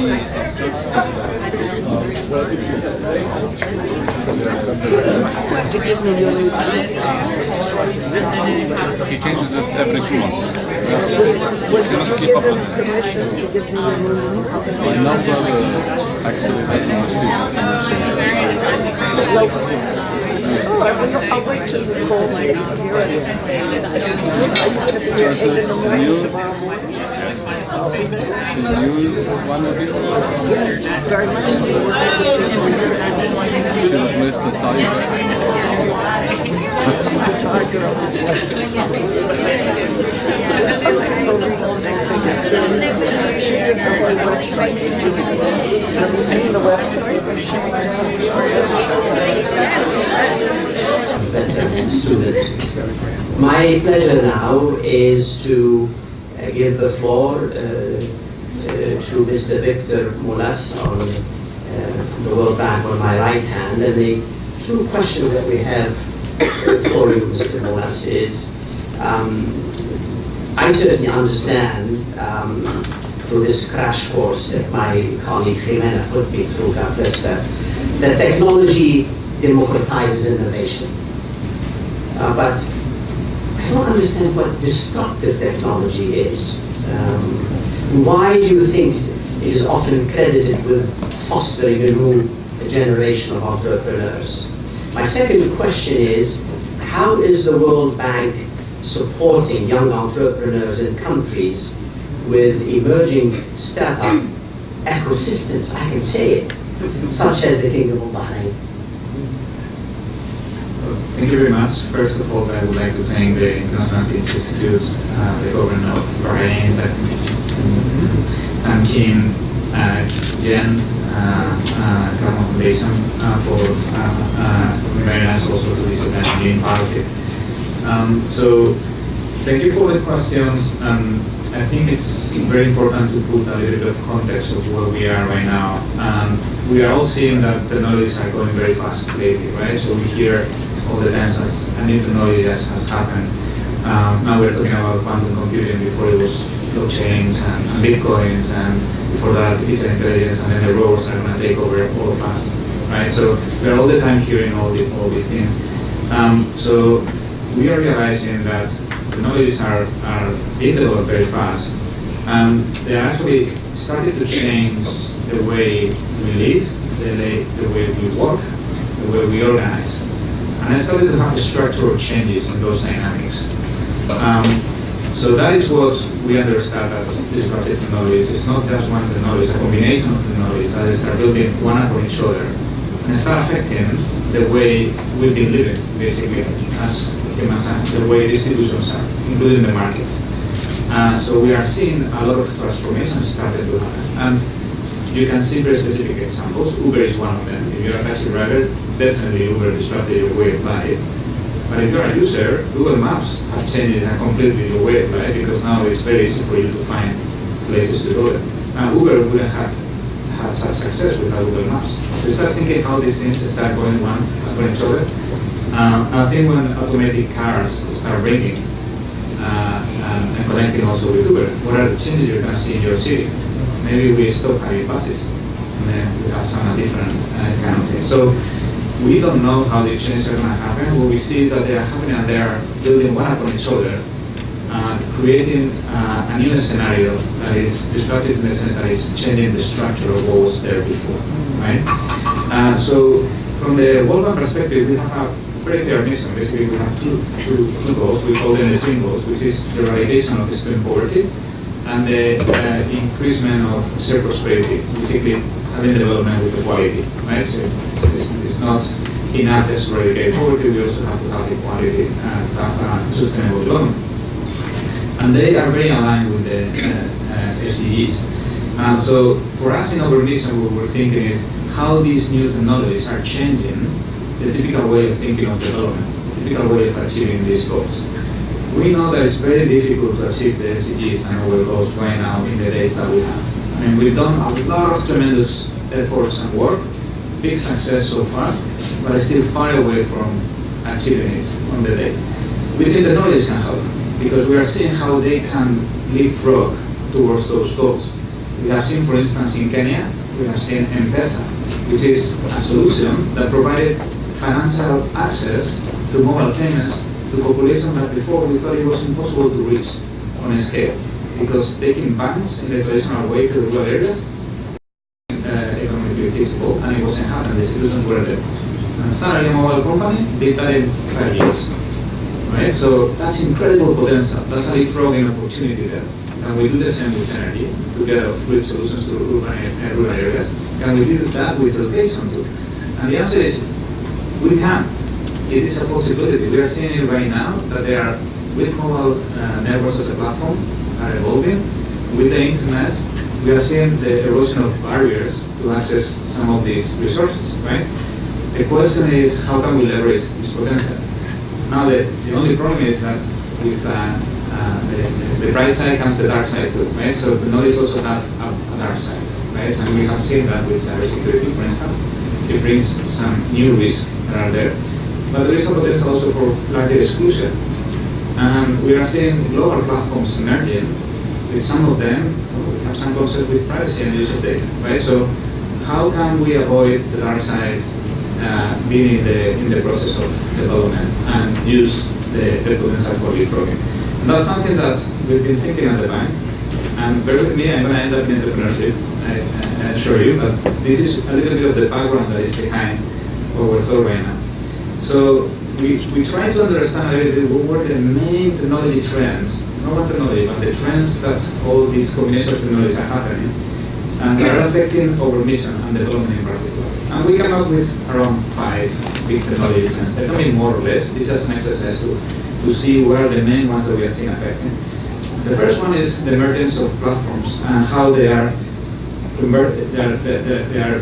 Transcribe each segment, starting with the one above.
have to give me your routine. He changes it every 2 months. Would you give him permission to give me your routine? My number actually I'll wait till you call me. Are you going to be here at 8 in the morning tomorrow morning? Is you one of these? Yes, very much. Should have waste the time. Retired girl. She did the whole website. Have you seen the website? Student. My pleasure now is to give the floor to Mr. Victor Mulas from the World Bank on my right hand. And the two questions that we have for you, Mr. Mulas, is I certainly understand through this crash course that my colleague Jimena put me through, God bless her, that technology democratizes innovation. But I don't understand what destructive technology is. Why do you think it is often credited with fostering a new generation of entrepreneurs? My second question is, how is the World Bank supporting young entrepreneurs in countries with emerging startup ecosystems, I can say it, such as the Kingdom of Bahrain? Thank you very much. First of all, I would like to thank the International Peace Institute, the government of Bahrain, Tamkeen, Jen, Kauffman Foundation for inviting us also to this event and being part of it. So, thank you for the questions. I think it's very important to put a little bit of context of where we are right now. We are all seeing that technologies are going very fast lately, right? So we hear all the times as a new technology has happened. Now we're talking about quantum computing. Before it was blockchains and bitcoins, and before that artificial intelligence, and then the robots are going to take over all of us, right? So we're all the time hearing all these things. So we are realizing that technologies are being developed very fast, and they are actually starting to change the way we live, the way we work, the way we organize. And I started to have structural changes in those dynamics. So that is what we understand as disruptive technologies. It's not just one technology, it's a combination of technologies that start building one upon each other and start affecting the way we've been living, basically, as humans, the way institutions are, including the market. So we are seeing a lot of transformations started to happen. And you can see very specific examples. Uber is one of them. If you're a taxi driver, definitely Uber disrupted your way of life. But if you're a user, Google Maps have changed completely your way of life, because now it's very easy for you to find places to go. Now Uber wouldn't have had such success without Google Maps. So you start thinking how these things start going one upon each other. I think when automatic cars start ringing and connecting also with Uber, what are the changes you're going to see in your city? Maybe we stop having buses, and then we have some different kind of thing. So we don't know how the changes are going to happen. What we see is that they are happening, and they are building one upon each other, creating a new scenario that is disruptive in the sense that it's changing the structure of what was there before, right? So from the World Bank perspective, we have a very clear mission. Basically, we have two goals. We call them the twin goals, which is the eradication of extreme poverty and the increasement of shared prosperity, basically having development with equality, right? So it's not enough just to eradicate poverty, we also have to have equality and have sustainable development. And they are very aligned with the SDGs. So for us in our mission, what we're thinking is how these new technologies are changing the typical way of thinking of development, the typical way of achieving these goals. We know that it's very difficult to achieve the SDGs and our goals right now in the days that we have. I mean, we've done a lot of tremendous efforts and work, big success so far, but it's still far away from achieving it on the day. We think technologies can help, because we are seeing how they can leapfrog towards those goals. We have seen, for instance, in Kenya, we have seen M-Pesa, which is a solution that provided financial access to mobile payments to population that before we thought it was impossible to reach on a scale, because taking banks in the traditional way to the rural areas economically feasible, and it wasn't happening. The solutions were there. And suddenly a mobile company did that in 5 years. Right? So that's incredible potential. That's a leapfrogging opportunity there. Can we do the same with energy to get free solutions to rural areas? Can we do that with education too? And the answer is we can. It is a possibility. We are seeing it right now that they are, with mobile networks as a platform, are evolving. With the internet, we are seeing the erosion of barriers to access some of these resources, right? The question is, how can we leverage this potential? Now, the only problem is that with the bright side comes the dark side too, right? So the knowledge also has a dark side, right? And we have seen that with cybersecurity, for instance. It brings some new risks that are there. But there is a potential also for larger exclusion. And we are seeing global platforms emerging. With some of them, we have some concept with privacy and use of data, right? So how can we avoid the dark side being in the process of development and use the potential for leapfrogging? And that's something that we've been thinking at the bank. And bear with me, I'm going to end up in entrepreneurship, I assure you, but this is a little bit of the background that is behind what we're thought right now. So we try to understand a little bit what were the main technology trends, not one technology, but the trends that all these combinations of technologies are happening, and they are affecting our mission and development in particular. And we come up with around 5 big technology trends. There can be more or less. This is just an exercise to see where the main ones that we are seeing affecting. The first one is the emergence of platforms and how they are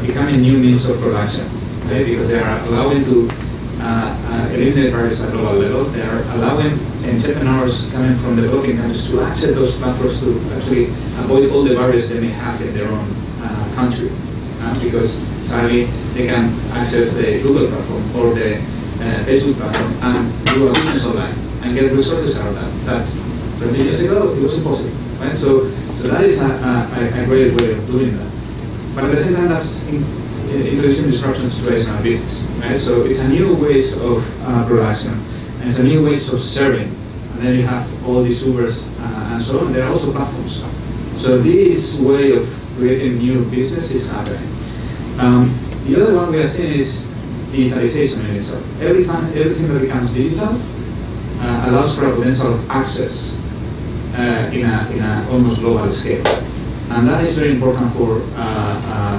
becoming new means of production, right? Because they are allowing to eliminate barriers at global level. They are allowing entrepreneurs coming from developing countries to access those platforms to actually avoid all the barriers they may have in their own country, because sadly they can access the Google platform or the Facebook platform and do a business online and get resources out of that 20 years ago it was impossible, right? So that is a great way of doing that. But at the same time, that's introducing disruptions to traditional business, right? So it's a new ways of production, and it's a new ways of serving. And then you have all these Ubers and so on. There are also platforms. So this way of creating new business is happening. The other one we are seeing is digitalization in itself. Everything that becomes digital allows for a potential of access in a almost global scale. And that is very important for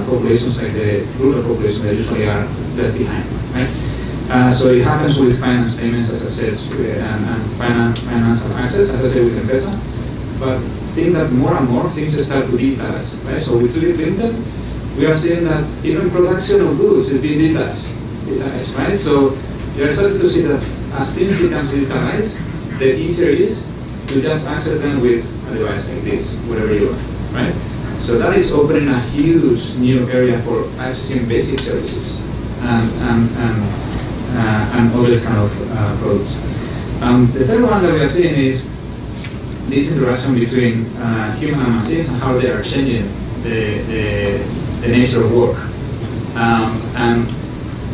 populations like the rural population that usually are left behind, right? So it happens with finance payments, as I said, and financial access, as I said, with M-Pesa. But think that more and more things start to digitalize, right? So with 3D printing, we are seeing that even production of goods is being digitalized, right? So you are starting to see that as things become digitalized, the easier it is to just access them with a device like this, wherever you are, right? So that is opening a huge new area for accessing basic services and other kind of products. The third one that we are seeing is this interaction between human and machines and how they are changing the nature of work. And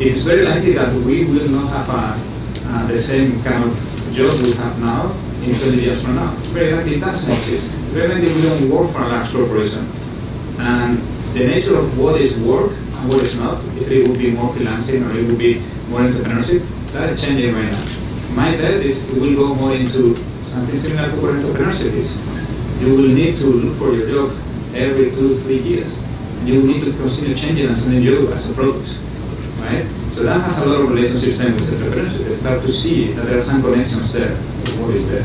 it's very likely that we will not have the same kind of job we have now in 20 years from now. Very likely it doesn't exist. Very likely we don't work for a large corporation. And the nature of what is work and what is not, if it will be more freelancing or it will be more entrepreneurship, that is changing right now. My bet is it will go more into something similar to what entrepreneurship is. You will need to look for your job every 2-3 years. And you will need to continue changing and selling you as a product, right? So that has a lot of relationships then with entrepreneurship. You start to see that there are some connections there with what is there.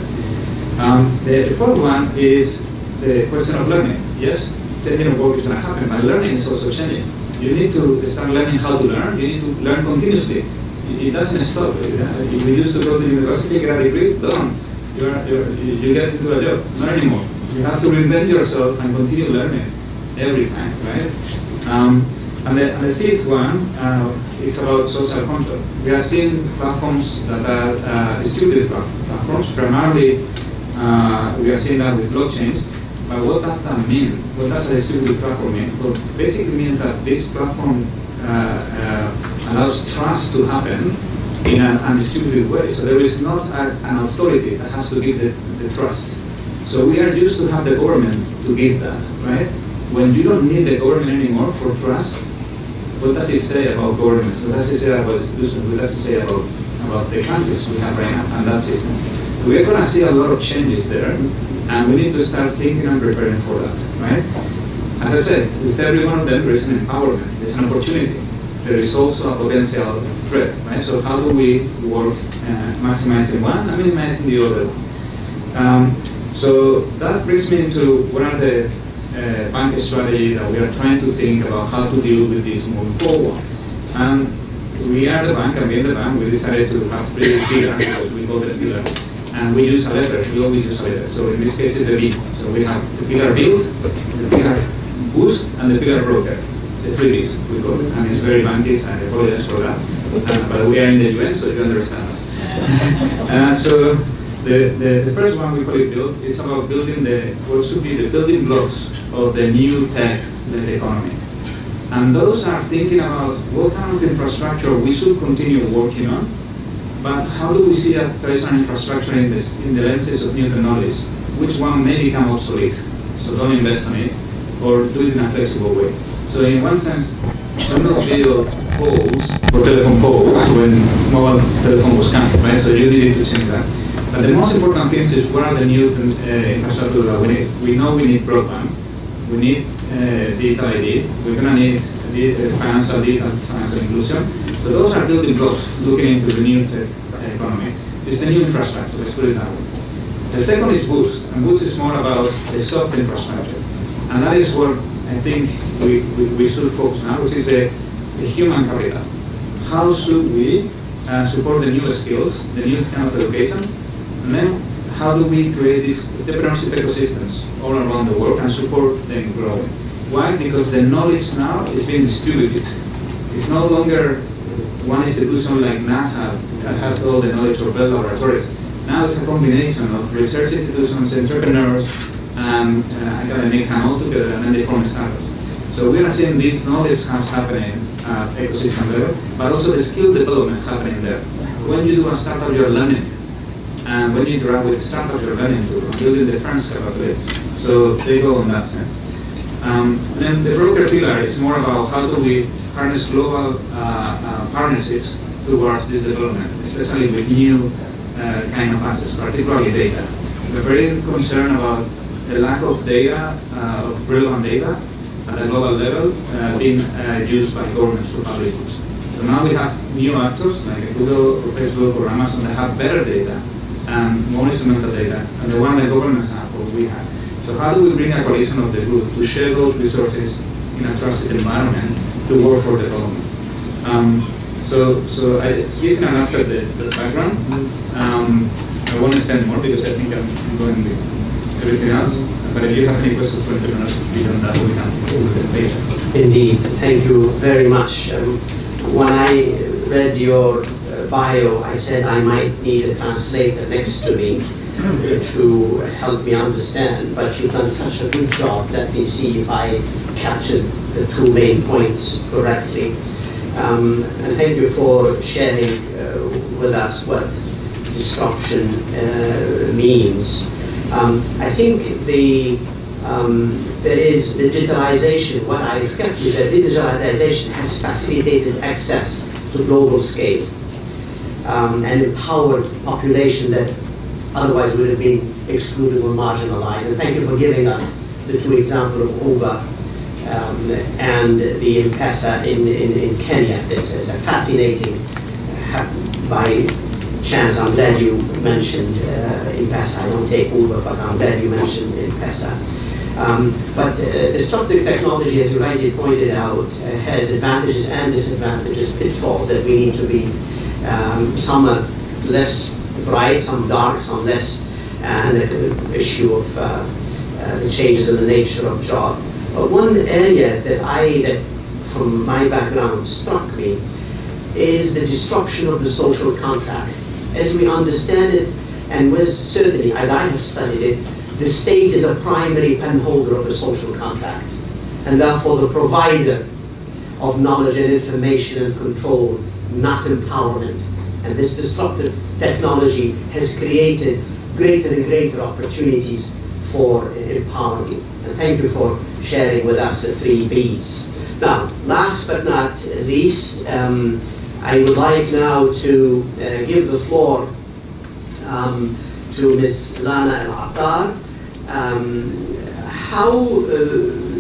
The fourth one is the question of learning. Yes, changing of work is going to happen, but learning is also changing. You need to start learning how to learn. You need to learn continuously. It doesn't stop. If you used to go to university, get a degree, done. You get into a job, not anymore. You have to reinvent yourself and continue learning every time, right? And the fifth one, it's about social control. We are seeing platforms that are distributed platforms. Primarily, we are seeing that with blockchains, But what does that mean? What does a distributed platform mean? Well, basically means that this platform allows trust to happen in an undistributed way. So there is not an authority that has to give the trust. So we are used to have the government to give that, right? When you don't need the government anymore for trust, what does it say about government? What does it say about institutions? What does it say about the countries we have right now and that system? We are going to see a lot of changes there, and we need to start thinking and preparing for that, right? As I said, with every one of them, there is an empowerment, there's an opportunity. There is also a potential threat, right? So how do we work maximizing one and minimizing the other one? So that brings me into one of the bank strategy that we are trying to think about how to deal with this moving forward. And we are the bank, and being the bank, we decided to have 3 pillars, we call it pillar. And we use a letter, we always use a letter. So in this case, it's the B. So we have the pillar build, the pillar boost, and the pillar broker. The 3 Bs, we call it. And it's very bankish, and I apologize for that. But we are in the UN, so you understand us. So the first one, we call it build. It's about building what should be the building blocks of the new tech-led economy. And those are thinking about what kind of infrastructure we should continue working on. But how do we see that traditional infrastructure in the lenses of new technologies? Which one may become obsolete? So don't invest on it, or do it in a flexible way. So in one sense, don't do video calls or telephone calls when mobile telephone was coming, right? So you needed to change that. But the most important thing is what are the new infrastructure that we need? We know we need broadband, we need digital ID, we're going to need digital financial inclusion. So those are building blocks looking into the new tech economy. It's the new infrastructure, let's put it that way. The second is Boost, and Boost is more about the soft infrastructure. And that is what I think we should focus on, which is the human capital. How should we support the new skills, the new kind of education, and then how do we create these entrepreneurship ecosystems all around the world and support them growing? Why? Because the knowledge now is being distributed. It's no longer one institution like NASA that has all the knowledge of Bell Laboratories. Now it's a combination of research institutions, entrepreneurs, and academics, and all together, and then they form startups. So we are seeing these knowledge hubs happening at ecosystem level, but also the skill development happening there. When you do a startup, you're learning. And when you interact with startups, you're learning too, building the firm's capabilities. So they go in that sense. Then the broker pillar is more about how do we harness global partnerships towards this development, especially with new kind of assets, particularly data. We're very concerned about the lack of data, of relevant data at a global level being used by governments for public use. So now we have new actors like Google or Facebook or Amazon that have better data and more instrumental data than the one that governments have or we have. So how do we bring a coalition of the group to share those resources in a trusted environment to work for development? So I give an answer the background. I won't extend more because I think I'm going with everything else. But if you have any questions for entrepreneurs beyond that, we can go with it later. Indeed, thank you very much. When I read your bio, I said I might need a translator next to me to help me understand, but you've done such a good job. Let me see if I captured the 2 main points correctly. And thank you for sharing with us what disruption means. I think there is the digitalization. What I've kept is that digitalization has facilitated access to global scale and empowered population that otherwise would have been excluded or marginalized. And thank you for giving us the 2 examples of Uber and the M-Pesa in Kenya. It's a fascinating, by chance, I'm glad you mentioned M-Pesa. I don't take Uber, but I'm glad you mentioned M-Pesa. But disruptive technology, as you rightly pointed out, has advantages and disadvantages, pitfalls that we need to be, some are less bright, some dark, some less, and the issue of the changes in the nature of job. But one area that from my background struck me is the disruption of the social contract. As we understand it, and with certainty, as I have studied it, the state is a primary penholder of the social contract, and therefore the provider of knowledge and information and control, not empowerment. And this disruptive technology has created greater and greater opportunities for empowering. And thank you for sharing with us the 3 Bs. Now, last but not least, I would like now to give the floor to Ms. Lana Al-Attar.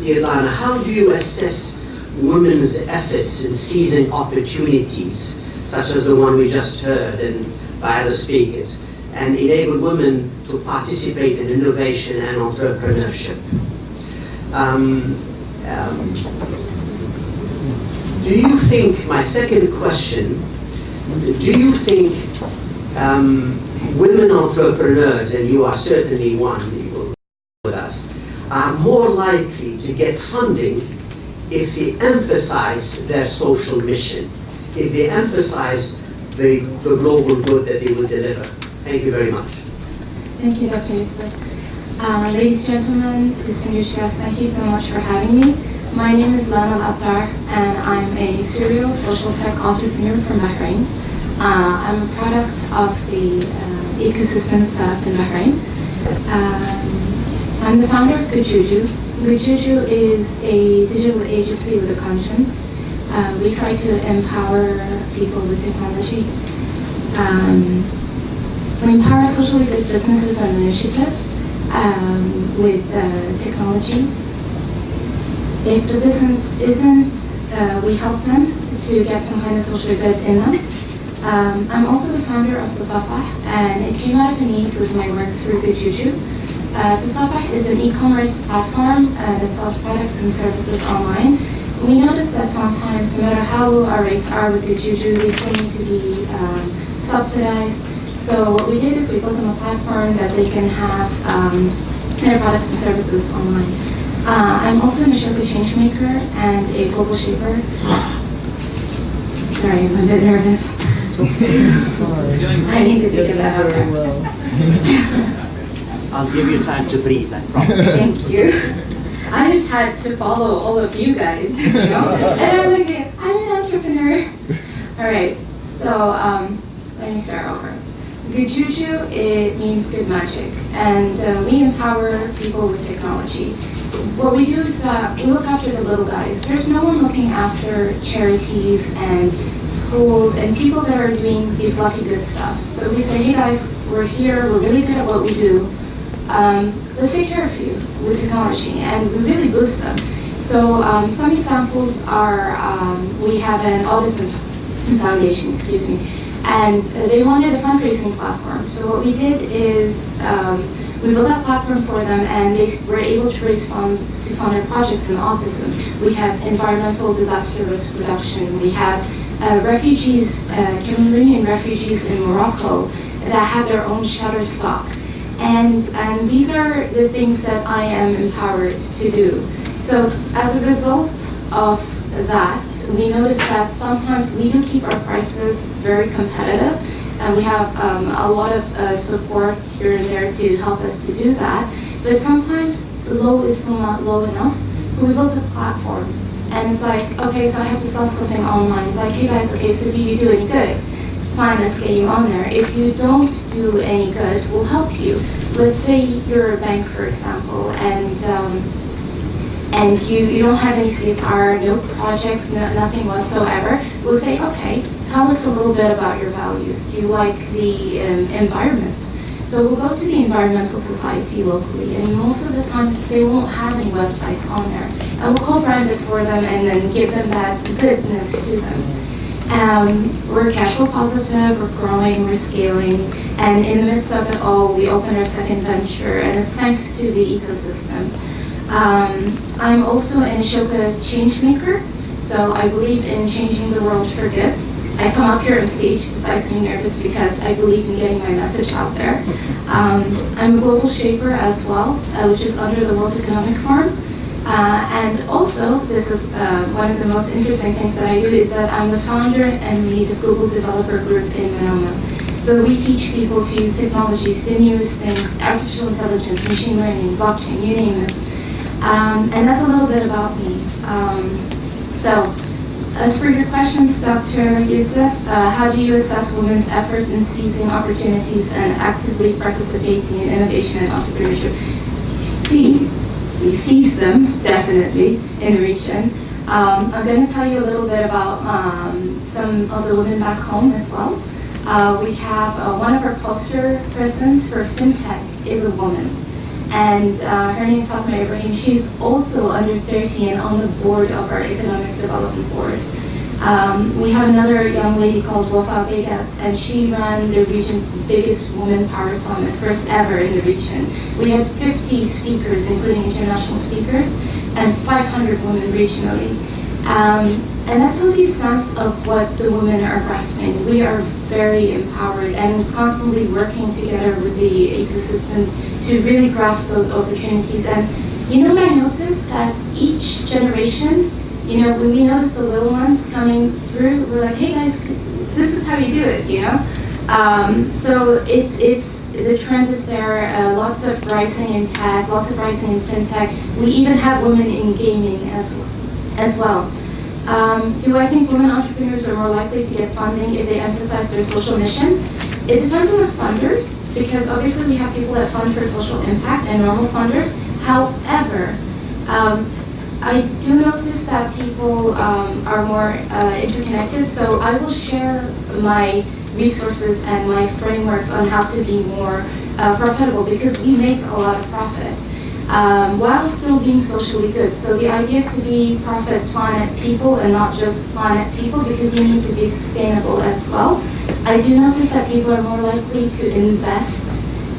Dear Lana, how do you assess women's efforts in seizing opportunities, such as the one we just heard and by other speakers, and enable women to participate in innovation and entrepreneurship? Do you think, my second question, do you think women entrepreneurs, and you are certainly one, you will with us, are more likely to get funding if they emphasize their social mission, if they emphasize the global good that they will deliver? Thank you very much. Thank you, Dr. Yusuf. Ladies and gentlemen, distinguished guests, thank you so much for having me. My name is Lana Al-Attar, and I'm a serial social tech entrepreneur from Bahrain. I'm a product of the ecosystem set up in Bahrain. I'm the founder of Gujuju. Gujuju is a digital agency with a conscience. We try to empower people with technology. We empower socially good businesses and initiatives with technology. If the business isn't, we help them to get some kind of social good in them. I'm also the founder of Tasafah, and it came out of a need with my work through Gujuju. Tasafah is an e-commerce platform that sells products and services online. We noticed that sometimes, no matter how low our rates are with Gujuju, they still need to be subsidized. So what we did is we built them a platform that they can have their products and services online. I'm also an Ashoka change maker and a global shaper. Sorry, I'm a bit nervous. It's okay. It's all right. I need to take that out very there. well. I'll give you time to breathe, I promise. Thank you. I just had to follow all of you guys, you know? And I'm like, I'm an entrepreneur. All right, so let me start over. Good juju, it means good magic, and we empower people with technology. What we do is we look after the little guys. There's no one looking after charities and schools and people that are doing the fluffy good stuff. So we say, hey guys, we're here, we're really good at what we do. Let's take care of you with technology, and we really boost them. So some examples are, we have an autism foundation, excuse me, and they wanted a fundraising platform. So what we did is we built that platform for them, and they were able to raise funds to fund their projects in autism. We have environmental disaster risk reduction. We have refugees, Cameroonian refugees in Morocco that have their own Shutterstock. And these are the things that I am empowered to do. So as a result of that, we noticed that sometimes we do keep our prices very competitive, and we have a lot of support here and there to help us to do that. But sometimes low is still not low enough, so we built a platform. And it's like, okay, so I have to sell something online. Like, hey guys, okay, so do you do any good? Fine, let's get you on there. If you don't do any good, we'll help you. Let's say you're a bank, for example, and you don't have any CSR, no projects, nothing whatsoever. We'll say, okay, tell us a little bit about your values. Do you like the environment? So we'll go to the environmental society locally, and most of the times they won't have any websites on there. And we'll co-brand it for them and then give them that goodness to them. We're cash flow positive, we're growing, we're scaling, and in the midst of it all, we opened our second venture, and it's thanks to the ecosystem. I'm also an Ashoka change maker, so I believe in changing the world for good. I come up here on stage besides being nervous because I believe in getting my message out there. I'm a global shaper as well, which is under the World Economic Forum. And also, this is one of the most interesting things that I do, is that I'm the founder and lead of Google Developer Group in Manama. So we teach people to use technologies, the newest things, artificial intelligence, machine learning, blockchain, you name it. And that's a little bit about me. So, as for your questions, Dr. Youssef, how do you assess women's effort in seizing opportunities and actively participating in innovation and entrepreneurship? We seize them, definitely, in the region. I'm going to tell you a little bit about some of the women back home as well. We have one of our poster persons for FinTech is a woman. And her name is Fatma Ibrahim. She's also under 30 and on the board of our Economic Development Board. We have another young lady called Wafa Begat, and she ran the region's biggest Women Power Summit, first ever in the region. We had 50 speakers, including international speakers, and 500 women regionally. And that tells you a sense of what the women are grasping. We are very empowered and constantly working together with the ecosystem to really grasp those opportunities. And you know what I noticed? That each generation, you know, when we notice the little ones coming through, we're like, hey guys, this is how you do it, you know? So the trend is there, lots of rising in tech, lots of rising in fintech. We even have women in gaming as well. Do I think women entrepreneurs are more likely to get funding if they emphasize their social mission? It depends on the funders, because obviously we have people that fund for social impact and normal funders. However, I do notice that people are more interconnected, so I will share my resources and my frameworks on how to be more profitable, because we make a lot of profit while still being socially good. So the idea is to be profit planet people and not just planet people, because you need to be sustainable as well. I do notice that people are more likely to invest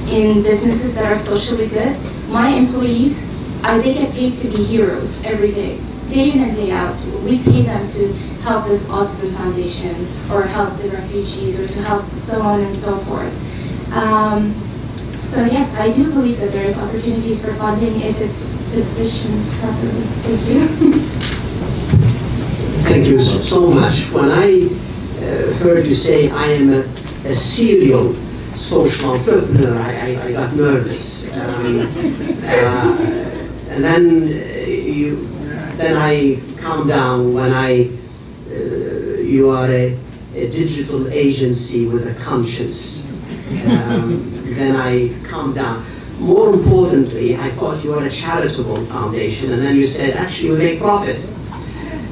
in businesses that are socially good. My employees, they get paid to be heroes every day in and day out. We pay them to help this autism foundation, or help the refugees, or to help so on and so forth. So yes, I do believe that there's opportunities for funding if it's positioned properly. Thank you. Thank you so much. When I heard you say I am a serial social entrepreneur, I got nervous. And then I calmed down when you are a digital agency with a conscience. Then I calmed down. More importantly, I thought you were a charitable foundation, and then you said, actually, we make profit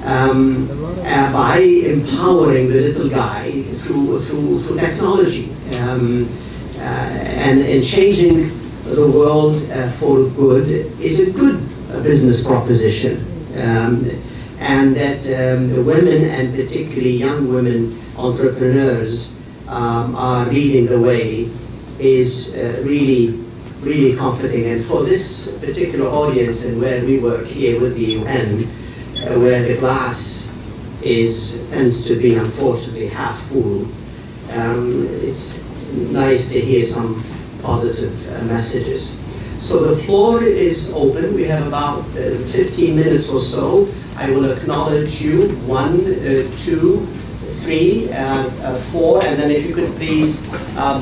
by empowering the little guy through technology and changing the world for good is a good business proposition. And that the women, and particularly young women entrepreneurs, are leading the way is really comforting. And for this particular audience, and where we work here with the UN, where the glass tends to be unfortunately half full, it's nice to hear some positive messages. So the floor is open. We have about 15 minutes or so. I will acknowledge you. 1, 2, 3, 4, and then if you could please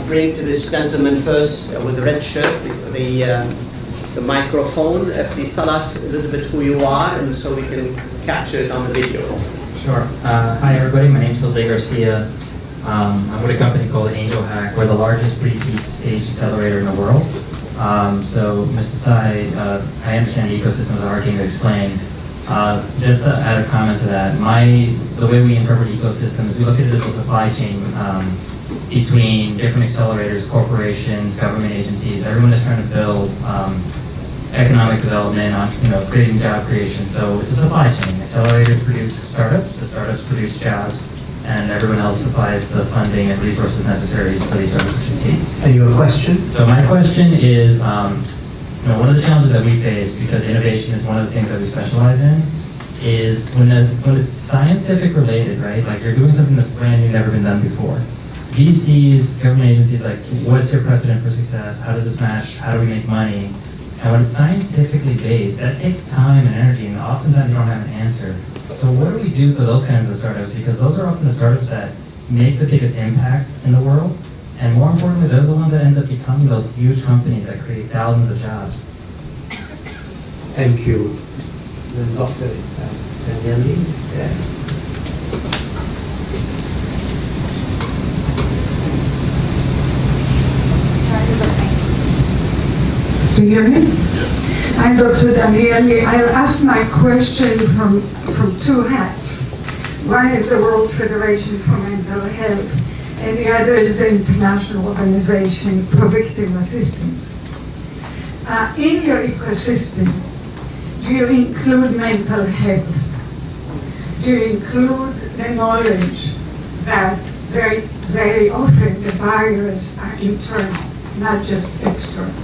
bring to this gentleman first with the red shirt the microphone. Please tell us a little bit who you are, and so we can capture it on the video. Sure. Hi everybody, my name is Jose Garcia. I'm with a company called Angel Hack. We're the largest pre-seed stage accelerator in the world. So Mr. Sai, I understand the ecosystem is hard to explain. Just to add a comment to that, the way we interpret ecosystems, we look at it as a supply chain between different accelerators, corporations, government agencies. Everyone is trying to build economic development, creating job creation. So it's a supply chain. Accelerators produce startups, the startups produce jobs, and everyone else supplies the funding and resources necessary for these startups to succeed. And your question? So my question is, one of the challenges that we face, because innovation is one of the things that we specialize in, is when it's scientific related, right? Like you're doing something that's brand new, never been done before. VCs, government agencies, like what's your precedent for success? How does this match? How do we make money? And when it's scientifically based, that takes time and energy, and oftentimes you don't have an answer. So what do we do for those kinds of startups? Because those are often the startups that make the biggest impact in the world, And more importantly, they're the ones that end up becoming those huge companies that create thousands of jobs. Thank you. Then Dr. Danieli. Do you hear me? Yes. I'm Dr. Danieli. I'll ask my question from two hats. One is the World Federation for Mental Health, and the other is the International Organization for Victim Assistance. In your ecosystem, do you include mental health? Do you include the knowledge that very, very often the barriers are internal, not just external?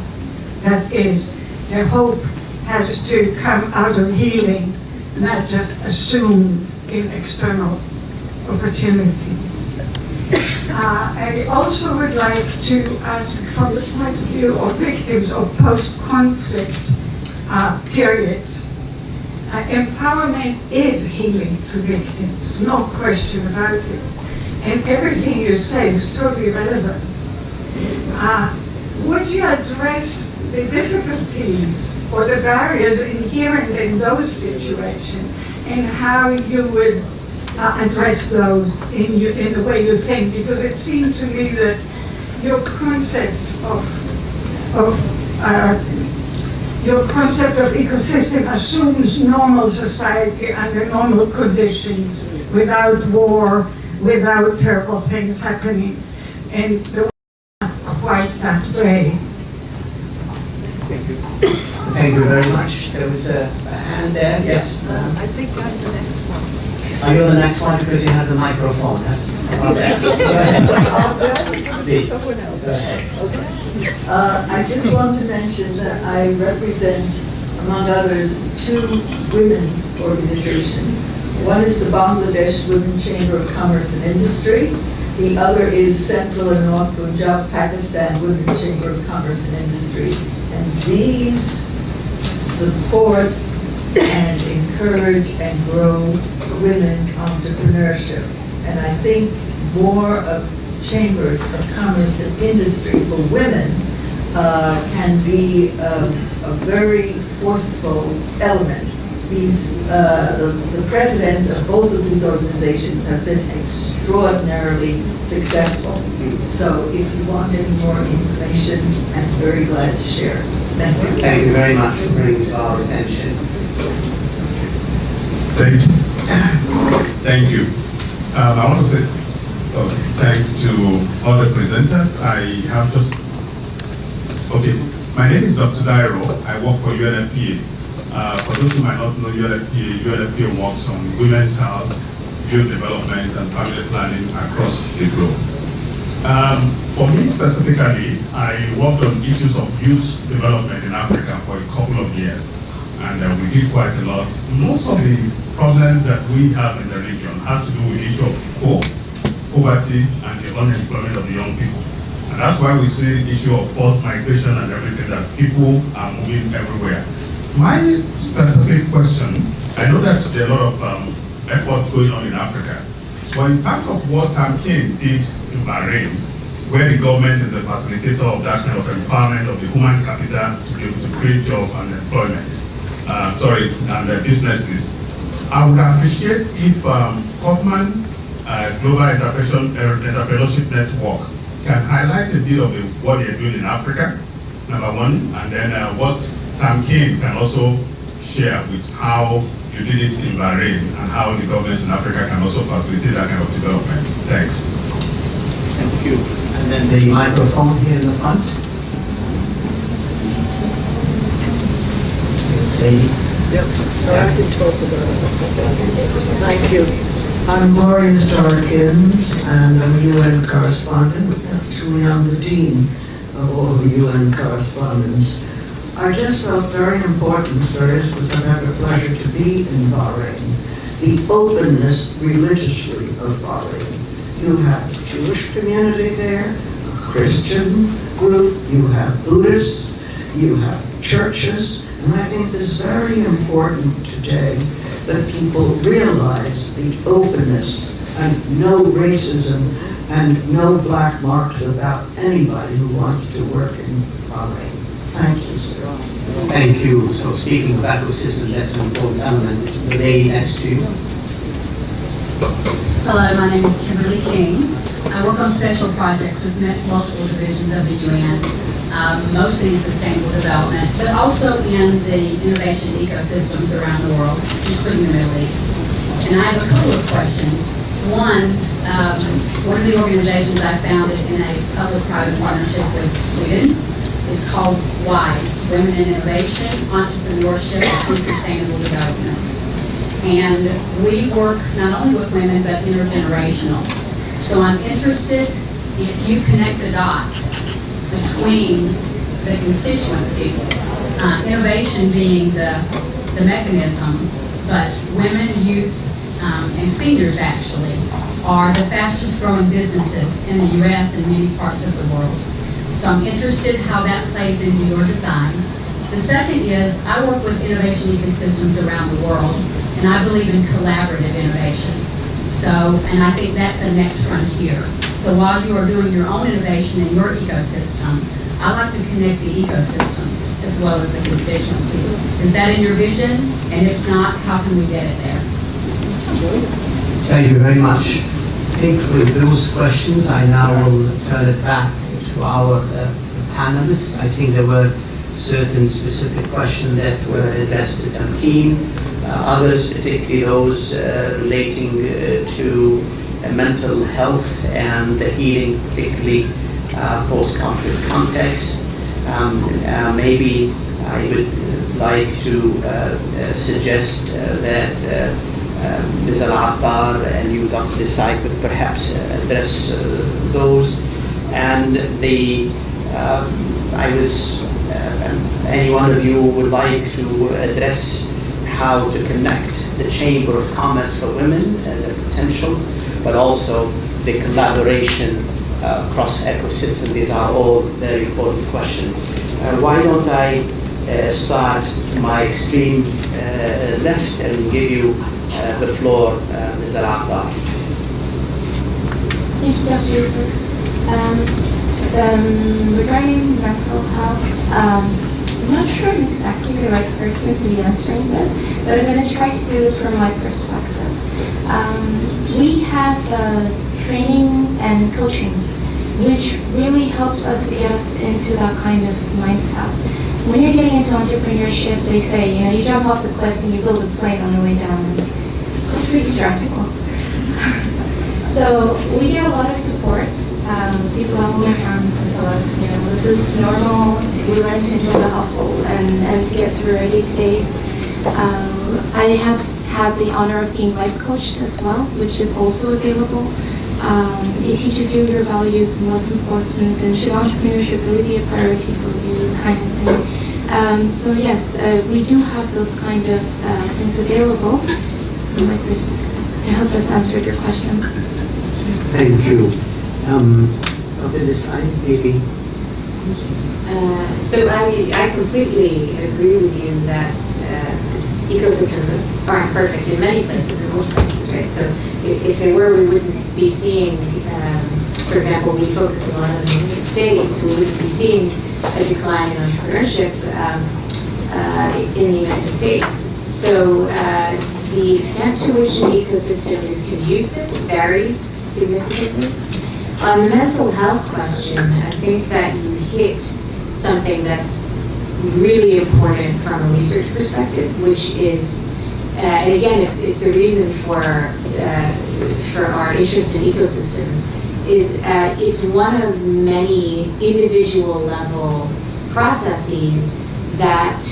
That is, the hope has to come out of healing, not just assumed in external opportunities. I also would like to ask, from the point of view of victims of post-conflict periods, empowerment is healing to victims, no question about it. And everything you say is totally relevant. Would you address the difficulties or the barriers inherent in those situations and how you would address those in the way you think? Because it seemed to me that your concept of ecosystem assumes normal society under normal conditions, without war, without terrible things happening, and the world is not quite that way. Thank you very much. There was a hand there. Yes. I think I'm the next one. Are you the next one because you have the microphone? That's okay. Go ahead. Please. Someone else. Go ahead. Okay. I just want to mention that I represent, among others, 2 women's organizations. One is the Bangladesh Women Chamber of Commerce and Industry. The other is Central and North Punjab, Pakistan Women Chamber of Commerce and Industry. And these support and encourage and grow women's entrepreneurship. And I think more of chambers of commerce and industry for women can be a very forceful element. The presidents of both of these organizations have been extraordinarily successful. So if you want any more information, I'm very glad to share. Thank you. Thank you very much for bringing it to our attention. Thank you. Thank you. I want to say thanks to all the presenters. I have just, my name is Dr. Dairo. I work for UNFPA. For those who might not know UNFPA works on women's health, youth development, and family planning across the globe. For me specifically, I worked on issues of youth development in Africa for a couple of years, and we did quite a lot. Most of the problems that we have in the region has to do with the issue of poverty and the unemployment of the young people. And that's why we see the issue of forced migration and everything, that people are moving everywhere. My specific question, I know that there are a lot of effort going on in Africa, but in terms of what Tamkeen did in Bahrain, where the government is the facilitator of that kind of empowerment of the human capital to be able to create jobs and employment, and businesses, I would appreciate if Kauffman Global Entrepreneurship Network can highlight a bit of what they're doing in Africa, number one, and then what Tamkeen can also share with how you did it in Bahrain and how the governments in Africa can also facilitate that kind of development. Thanks. Thank you. And then the microphone here in the front. Yes, lady. Yep. So I can talk about it. Thank you. I'm Gloria Starkins, and I'm a UN correspondent. Actually, I'm the dean of all the UN correspondents. I just felt very important, sirs, because I've had the pleasure to be in Bahrain, the openness religiously of Bahrain. You have a Jewish community there, a Christian group, you have Buddhists, you have churches, and I think it's very important today that people realize the openness and no racism and no black marks about anybody who wants to work in Bahrain. Thank you, sir. Thank you. So speaking of ecosystem, that's an important element. The lady next to you. Hello, my name is Kimberly King. I work on special projects with multiple divisions of the UN, mostly in sustainable development, but also in the innovation ecosystems around the world, including the Middle East. And I have a couple of questions. One of the organizations I founded in a public-private partnership with Sweden is called WISE, Women in Innovation, Entrepreneurship, and Sustainable Development. And we work not only with women, but intergenerational. So I'm interested if you connect the dots between the constituencies, innovation being the mechanism, but women, youth, and seniors actually are the fastest growing businesses in the U.S. and many parts of the world. So I'm interested how that plays into your design. The second is I work with innovation ecosystems around the world, and I believe in collaborative innovation. So, and I think that's the next frontier. So while you are doing your own innovation in your ecosystem, I like to connect the ecosystems as well as the constituencies. Is that in your vision? And if not, how can we get it there? Thank you very much. I think with those questions, I now will turn it back to our panelists. I think there were certain specific questions that were addressed to Tamkeen, others, particularly those relating to mental health and the healing, particularly post-conflict context. Maybe I would like to suggest that Ms. Al-Attar and you, Dr. Desai, could perhaps address those. And any one of you would like to address how to connect the Chamber of Commerce for Women as a potential, but also the collaboration across ecosystem. These are all very important questions. Why don't I start to my extreme left and give you the floor, Ms. Al-Attar. Thank you, Dr. Yusuf. Regarding mental health, I'm not sure I'm exactly the right person to be answering this, but I'm going to try to do this from my perspective. We have training and coaching, which really helps us to get us into that kind of mindset. When you're getting into entrepreneurship, they say, you jump off the cliff and you build a plane on the way down. And it's pretty stressful. So we get a lot of support. People hold their hands and tell us, this is normal. We learn to enjoy the hustle and to get through our day-to-days. I have had the honor of being life coached as well, which is also available. It teaches you your values and what's important, and should entrepreneurship really be a priority for you, kind of thing. So yes, we do have those kind of things available from my perspective. I hope that's answered your question. Thank you. Dr. Desai, maybe. So I completely agree with you that ecosystems aren't perfect in many places, in most places, right? So if they were, we wouldn't be seeing, for example, we focus a lot on the United States, we wouldn't be seeing a decline in entrepreneurship in the United States. So the extent to which the ecosystem is conducive varies significantly. On the mental health question, I think that you hit something that's really important from a research perspective, which is, and again, it's the reason for our interest in ecosystems, is it's one of many individual level processes that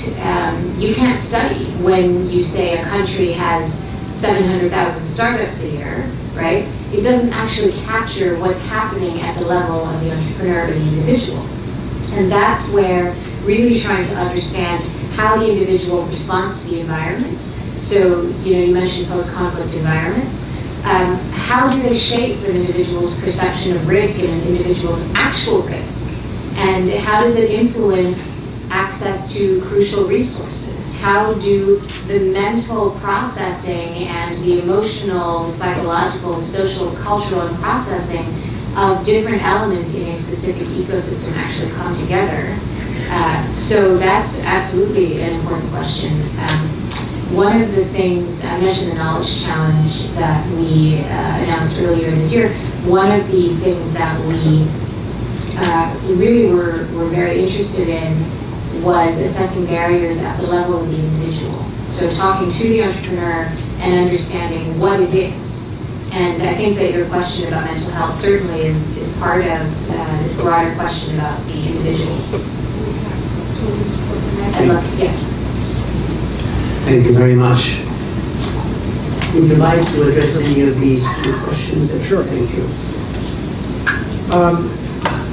you can't study when you say a country has 700,000 startups a year, right? It doesn't actually capture what's happening at the level of the entrepreneur or the individual. And that's where really trying to understand how the individual responds to the environment. So, you mentioned post-conflict environments. How do they shape an individual's perception of risk and an individual's actual risk? And how does it influence access to crucial resources? How do the mental processing and the emotional, psychological, social, cultural, and processing of different elements in a specific ecosystem actually come together. So that's absolutely an important question. One of the things, I mentioned the knowledge challenge that we announced earlier this year. One of the things that we really were very interested in was assessing barriers at the level of the individual. So talking to the entrepreneur and understanding what it is. And I think that your question about mental health certainly is part of this broader question about the individual. I'd love to, yeah. Thank you very much. Would you like to address any of these two questions? Sure. Thank you.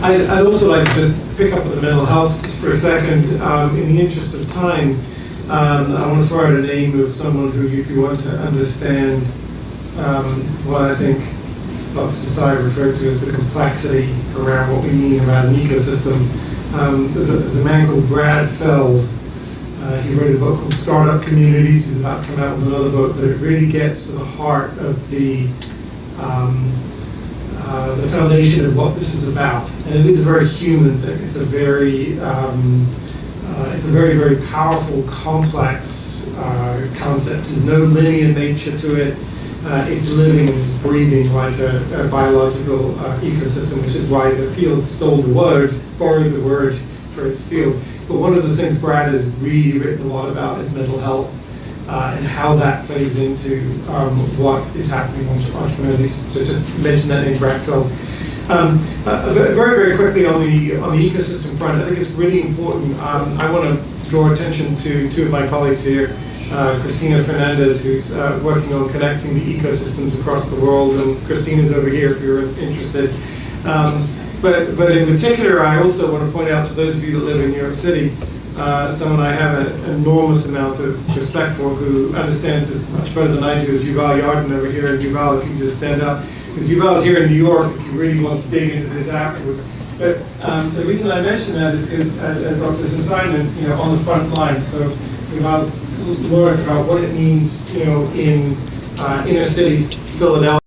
I'd also like to just pick up with the mental health just for a second. In the interest of time, I want to throw out a name of someone who, if you want to understand what I think Dr. Desai referred to as the complexity around what we mean about an ecosystem, there's a man called Brad Feld. He wrote a book called Startup Communities. He's about to come out with another book, but it really gets to the heart of the foundation of what this is about. And it is a very human thing. It's a very, very powerful, complex concept. There's no linear nature to it. It's living and it's breathing like a biological ecosystem, which is why the field borrowed the word for its field. But one of the things Brad has really written a lot about is mental health and how that plays into what is happening on entrepreneurially. So just mention that name, Brad Feld. Very, very quickly on the ecosystem front, I think it's really important. I want to draw attention to two of my colleagues here, Christina Fernandez, who's working on connecting the ecosystems across the world, and Christina's over here if you're interested. But in particular, I also want to point out to those of you that live in New York City, someone I have an enormous amount of respect for, who understands this much better than I do, is Yuval Yarden over here. And Yuval, if you can just stand up, because Yuval's here in New York, if you really want to dig into this afterwards. But the reason I mention that is because as Dr. Simon, on the front line, so Yuval learned about what it means, in inner city Philadelphia,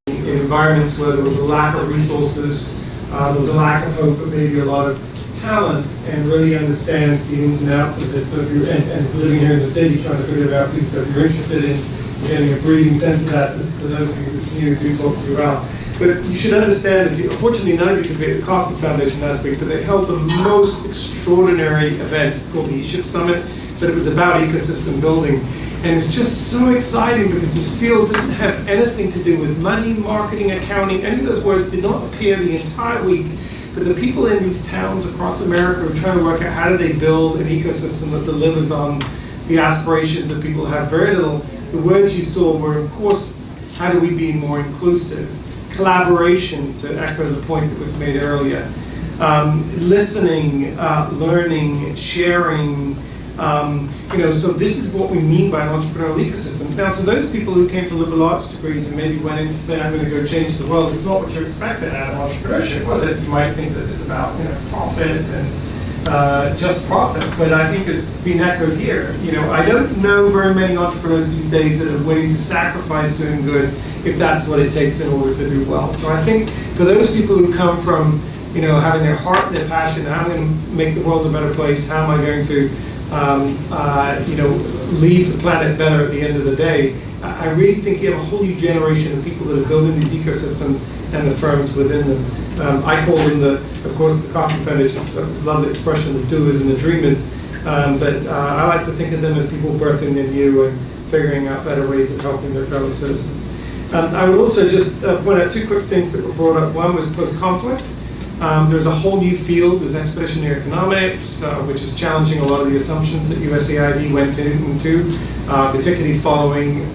in environments where there was a lack of resources, there was a lack of hope, but maybe a lot of talent, and really understands the ins and outs of this. So if you're and is living here in the city, trying to figure it out too. So if you're interested in getting a breathing sense of that, so those of you that's new, do talk to you about. But you should understand that, unfortunately, none of you could be at the Kauffman Foundation last week, but they held the most extraordinary event. It's called the E-Ship Summit, but it was about ecosystem building. And it's just so exciting because this field doesn't have anything to do with money, marketing, accounting. Any of those words did not appear the entire week. But the people in these towns across America are trying to work out how do they build an ecosystem that delivers on the aspirations of people who have very little. The words you saw were, of course, how do we be more inclusive? Collaboration, to echo the point that was made earlier. Listening, learning, sharing. So this is what we mean by an entrepreneurial ecosystem. Now, to those people who came from liberal arts degrees and maybe went in to say, I'm going to go change the world, it's not what you expected out of entrepreneurship, was it? You might think that it's about profit and just profit, but I think it's been echoed here. I don't know very many entrepreneurs these days that are willing to sacrifice doing good if that's what it takes in order to do well. So I think for those people who come from, having their heart and their passion, how am I going to make the world a better place? How am I going to leave the planet better at the end of the day? I really think you have a whole new generation of people that are building these ecosystems and the firms within them. I call them of course, the Kauffman Foundation, this lovely expression, the doers and the dreamers. But I like to think of them as people birthing the new and figuring out better ways of helping their fellow citizens. I would also just point out two quick things that were brought up. One was post-conflict. There's a whole new field, there's expeditionary economics, which is challenging a lot of the assumptions that USAID went into, particularly following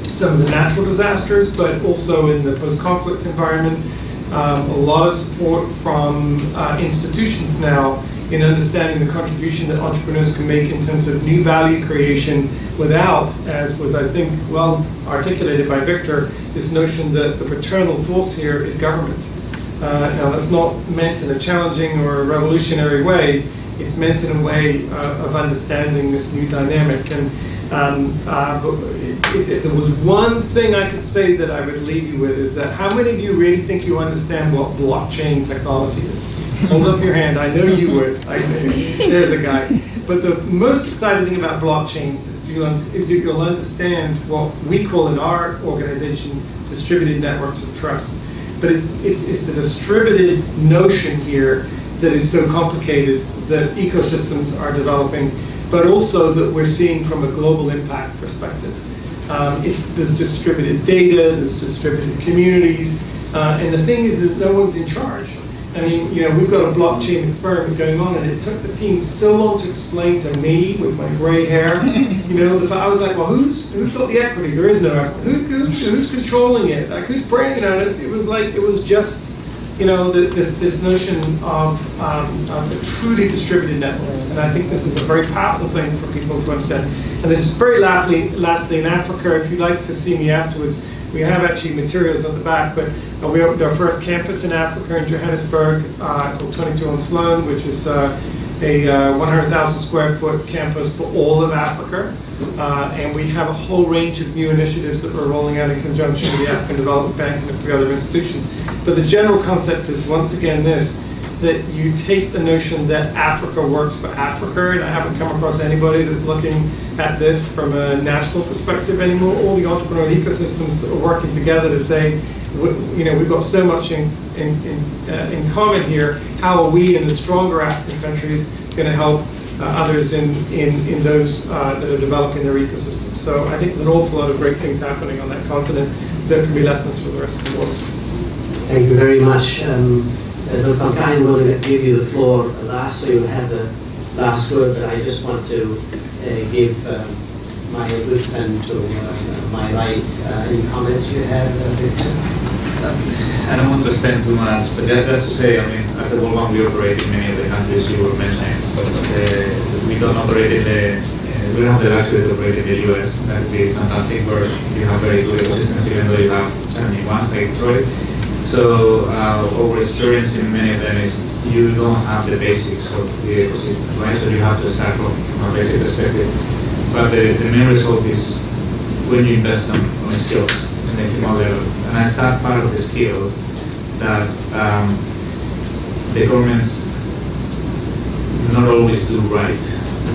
some of the natural disasters, but also in the post-conflict environment. A lot of support from institutions now in understanding the contribution that entrepreneurs can make in terms of new value creation without, as was I think well articulated by Victor, this notion that the paternal force here is government. Now that's not meant in a challenging or a revolutionary way. it's meant in a way of understanding this new dynamic. And but if there was one thing I could say that I would leave you with is that how many of you really think you understand what blockchain technology is? Hold up your hand. I know you would. There's a guy. But the most exciting thing about blockchain is that you'll understand what we call in our organization distributed networks of trust. But it's the distributed notion here that is so complicated that ecosystems are developing, but also that we're seeing from a global impact perspective. There's distributed data, there's distributed communities, and the thing is that no one's in charge. I mean, you know, we've got a blockchain experiment going on, and it took the team so long to explain to me with my gray hair. You know, I was like, well, who's got the equity? There is no equity. Who's controlling it? Like, who's bringing it out? It was just, you know, this notion of truly distributed networks, and I think this is a very powerful thing for people to understand. And then just very lastly, in Africa, if you'd like to see me afterwards, we have actually materials at the back, but we opened our first campus in Africa in Johannesburg, called 22 on Sloan, which is a 100,000 square foot campus for all of Africa. And we have a whole range of new initiatives that we're rolling out in conjunction with the African Development Bank and a few other institutions. But the general concept is, once again, that you take the notion that Africa works for Africa, and I haven't come across anybody that's looking at this from a national perspective anymore. All the entrepreneurial ecosystems are working together to say, you know, we've got so much in common here. How are we in the stronger African countries going to help others in those that are developing their ecosystems? So I think there's an awful lot of great things happening on that continent that can be lessons for the rest of the world. Thank you very much. Dr. Tamkeen, I'm going to give you the floor last, so you have the last word, but I just want to give my good friend to my right. Any comments you have, Victor? I don't want to extend too much, but just to say, I mean, as a World Bank, we operate in many of the countries you were mentioning. So we don't operate in we don't have the luxury to operate in the US. That would be fantastic, where you have very good ecosystems, even though you have challenging ones like Detroit. So our experience in many of them is you don't have the basics of the ecosystem, right? So you have to start from a basic perspective. But the main result is when you invest on skills in the human level. And I start part of the skills that the governments not always do right.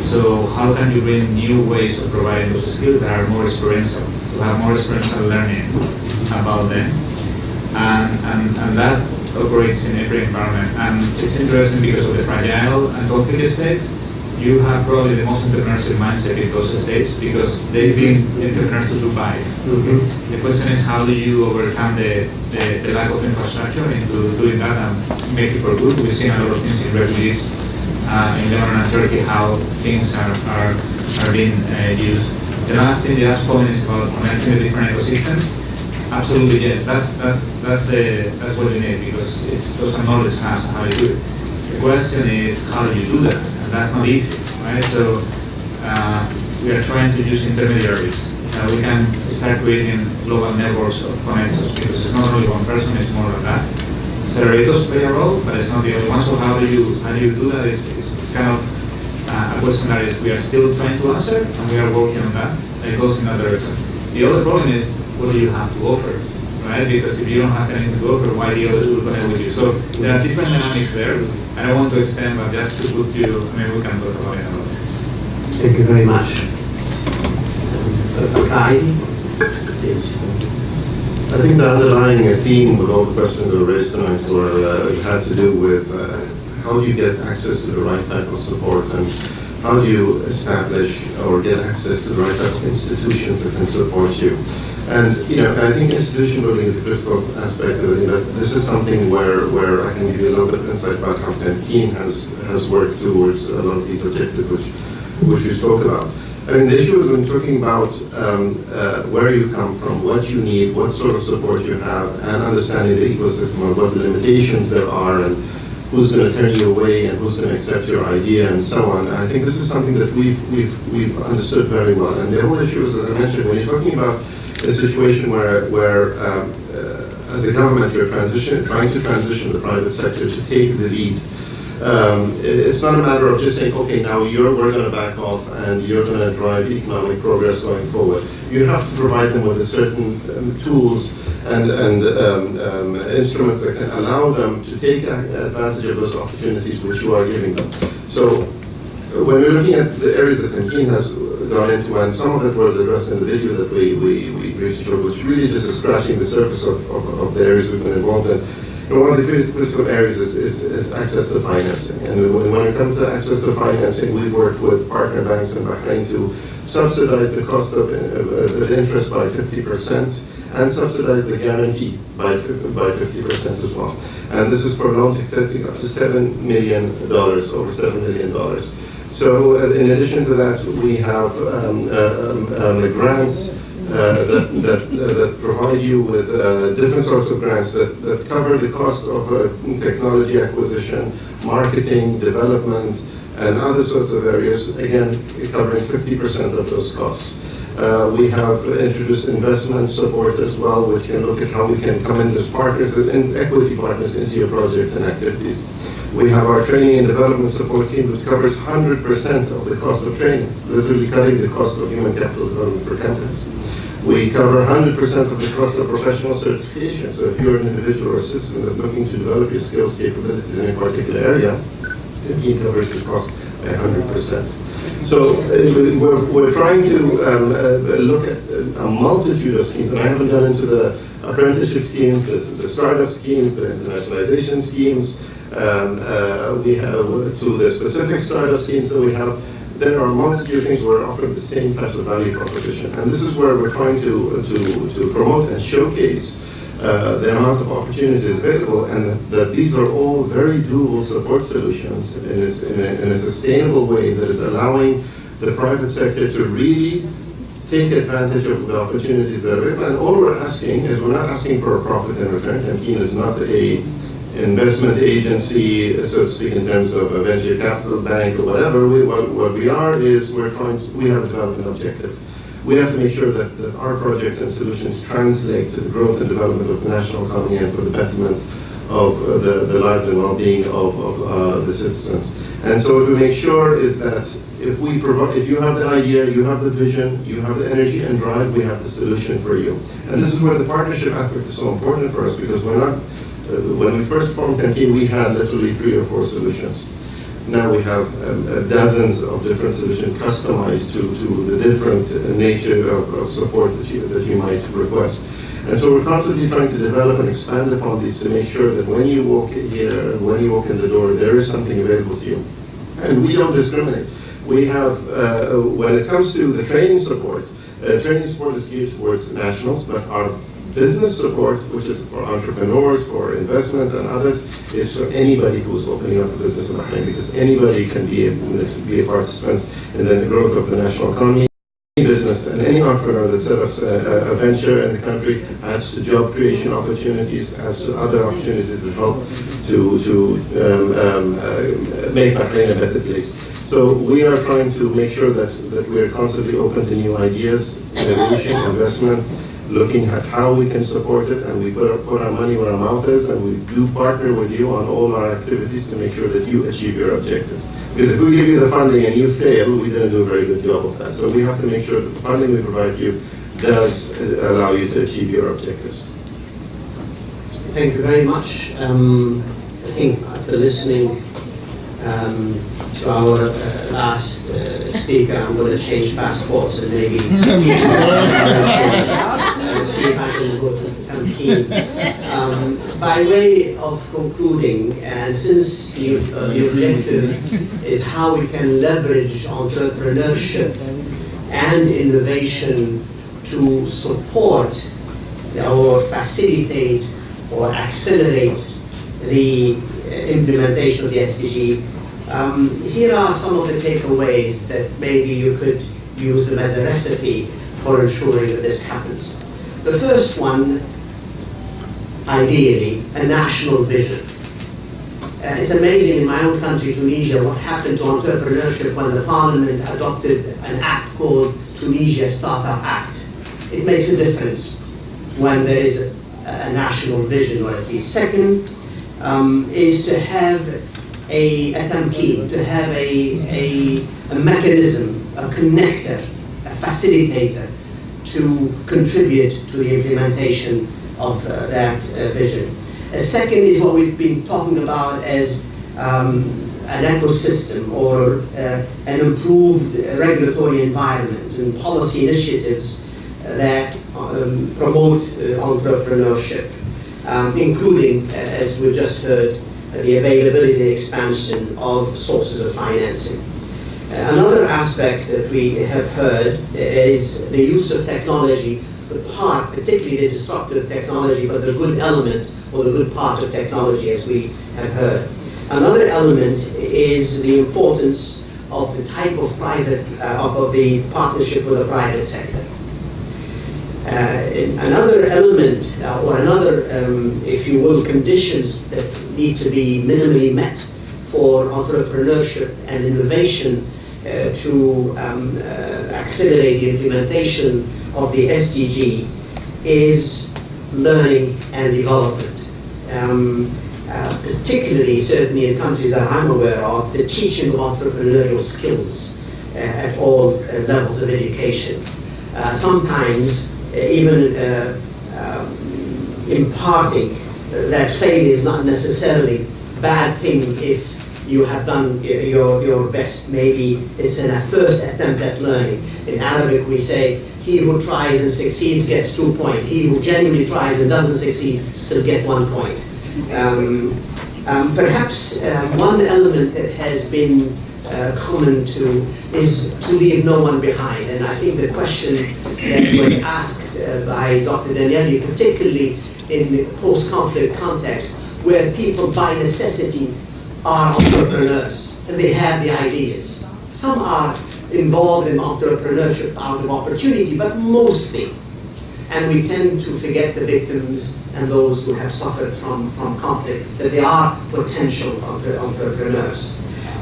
So how can you bring new ways of providing those skills that are more experiential, to have more experiential learning about them? And that operates in every environment. And it's interesting because of the fragile and conflict states. You have probably the most entrepreneurship mindset in those states because they've been entrepreneurs to survive. Mm-hmm. The question is, how do you overcome the lack of infrastructure into doing that and make it for good? We've seen a lot of things in refugees in Lebanon and Turkey, how things are being used. The last point is about connecting the different ecosystems. Absolutely, yes. That's what you need, because those are knowledge hubs and how you do it. The question is, how do you do that? And that's not easy, right? So we are trying to use intermediaries. We can start creating global networks of connectors, because it's not only one person, it's more than that. Accelerators play a role, but it's not the only one. So how do you do that? It's kind of a question that we are still trying to answer, and we are working on that. And it goes in that direction. The other problem is, what do you have to offer, right? Because if you don't have anything to offer, why the others will connect with you? So there are different dynamics there. I don't want to extend, but just to put you, I mean, we can talk about it a lot. Thank you very much. I think the underlying theme with all the questions that were raised tonight had to do with how do you get access to the right type of support, and how do you establish or get access to the right type of institutions that can support you. And I think institution building is a critical aspect of it. This is something where I can give you a little bit of insight about how Tamkeen has worked towards a lot of these objectives which you spoke about. I mean, the issue is when talking about where you come from, what you need, what sort of support you have, and understanding the ecosystem of what the limitations there are, and who's going to turn you away, and who's going to accept your idea, and so on. And I think this is something that we've understood very well. And the whole issue is, as I mentioned, when you're talking about a situation where as a government, you're trying to transition the private sector to take the lead. It's not a matter of just saying, okay, now we're going to back off and you're going to drive economic progress going forward. You have to provide them with a certain tools and instruments that can allow them to take advantage of those opportunities which you are giving them. So when we're looking at the areas that Tamkeen has gone into, and some of it was addressed in the video that we briefly showed, which really just is scratching the surface of the areas we've been involved in. And one of the critical areas is access to financing. And when it comes to access to financing, we've worked with partner banks in Bahrain to subsidize the cost of the interest by 50% and subsidize the guarantee by 50% as well. And this is for loans extending up to $7 million, over $7 million. So in addition to that, we have the grants that provide you with different sorts of grants that cover the cost of technology acquisition, marketing, development, and other sorts of areas, again, covering 50% of those costs. We have introduced investment support as well, which can look at how we can come in as partners and equity partners into your projects and activities. We have our training and development support team, which covers 100% of the cost of training, literally cutting the cost of human capital development for companies. We cover 100% of the cost of professional certification. So if you're an individual or citizen that's looking to develop your skills, capabilities in a particular area, the team covers the cost by 100%. So we're trying to look at a multitude of schemes, and I haven't gone into the apprenticeship schemes, the startup schemes, the internationalization schemes. We have to the specific startup schemes that we have. There are a multitude of things where we're offering the same types of value proposition, and this is where we're trying to promote and showcase the amount of opportunities available, and that these are all very doable support solutions in a sustainable way that is allowing the private sector to really take advantage of the opportunities that are available. And all we're asking is, we're not asking for a profit in return. Tamkeen is not a investment agency, so to speak, in terms of a venture capital bank or whatever. What we are is we have a development objective. We have to make sure that our projects and solutions translate to the growth and development of the national economy and for the betterment of the lives and well-being of the citizens. And so what we make sure is that if you have the idea, you have the vision, you have the energy and drive, we have the solution for you. And this is where the partnership aspect is so important for us, because we're not, when we first formed Tamkeen, we had literally 3 or 4 solutions. Now we have dozens of different solutions customized to the different nature of support that you might request. And so we're constantly trying to develop and expand upon these to make sure that when you walk here, when you walk in the door, there is something available to you. And we don't discriminate. We have, when it comes to the training support is geared towards nationals, but our business support, which is for entrepreneurs, for investment and others, is for anybody who's opening up a business in Bahrain, because anybody can be a participant in the growth of the national economy. Any business and any entrepreneur that set up a venture in the country adds to job creation opportunities, adds to other opportunities that help to make Bahrain a better place. So we are trying to make sure that we are constantly open to new ideas, innovation, investment, looking at how we can support it, and we put our money where our mouth is, and we do partner with you on all our activities to make sure that you achieve your objectives. Because if we give you the funding and you fail, we didn't do a very good job of that. So we have to make sure that the funding we provide you does allow you to achieve your objectives. Thank you very much. I think after listening to our last speaker, I'm going to change passports and maybe see if I can go to Tamkeen. By way of concluding, and since the objective is how we can leverage entrepreneurship and innovation to support or facilitate or accelerate the implementation of the SDG, here are some of the takeaways that maybe you could use them as a recipe for ensuring that this happens. The first one, ideally, a national vision. It's amazing in my own country, Tunisia, what happened to entrepreneurship when the parliament adopted an act called Tunisia Startup Act. It makes a difference when there is a national vision, or at least. Second, is to have a Tamkeen, to have a mechanism, a connector, a facilitator to contribute to the implementation of that vision. A second is what we've been talking about as an ecosystem or an improved regulatory environment and policy initiatives that promote entrepreneurship, including, as we just heard, the availability and expansion of sources of financing. Another aspect that we have heard is the use of technology, the part, particularly the disruptive technology, but the good element or the good part of technology, as we have heard. Another element is the importance of the type of private, of the partnership with the private sector. Another element, or another, if you will, conditions that need to be minimally met for entrepreneurship and innovation to accelerate the implementation of the SDG is learning and development. Particularly, certainly in countries that I'm aware of, the teaching of entrepreneurial skills at all levels of education. Sometimes even imparting that failure is not necessarily a bad thing if you have done your best. Maybe it's a first attempt at learning. In Arabic we say, he who tries and succeeds gets 2 points. He who genuinely tries and doesn't succeed still get 1 point. Perhaps one element that has been common to is to leave no one behind. And I think the question that was asked by Dr. Danieli, particularly in the post-conflict context, where people by necessity are entrepreneurs and they have the ideas. Some are involved in entrepreneurship out of opportunity, but mostly. And we tend to forget the victims and those who have suffered from conflict, that they are potential entrepreneurs.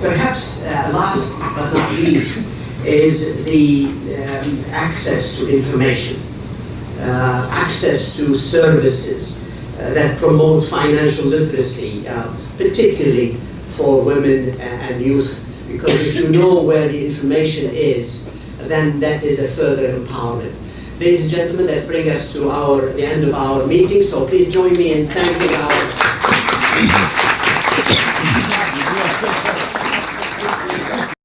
Perhaps last but not least is the access to information, access to services that promote financial literacy, particularly for women and youth, because if you know where the information is, then that is a further empowerment. Ladies and gentlemen, let's bring us to the end of our meeting, so please join me in thanking our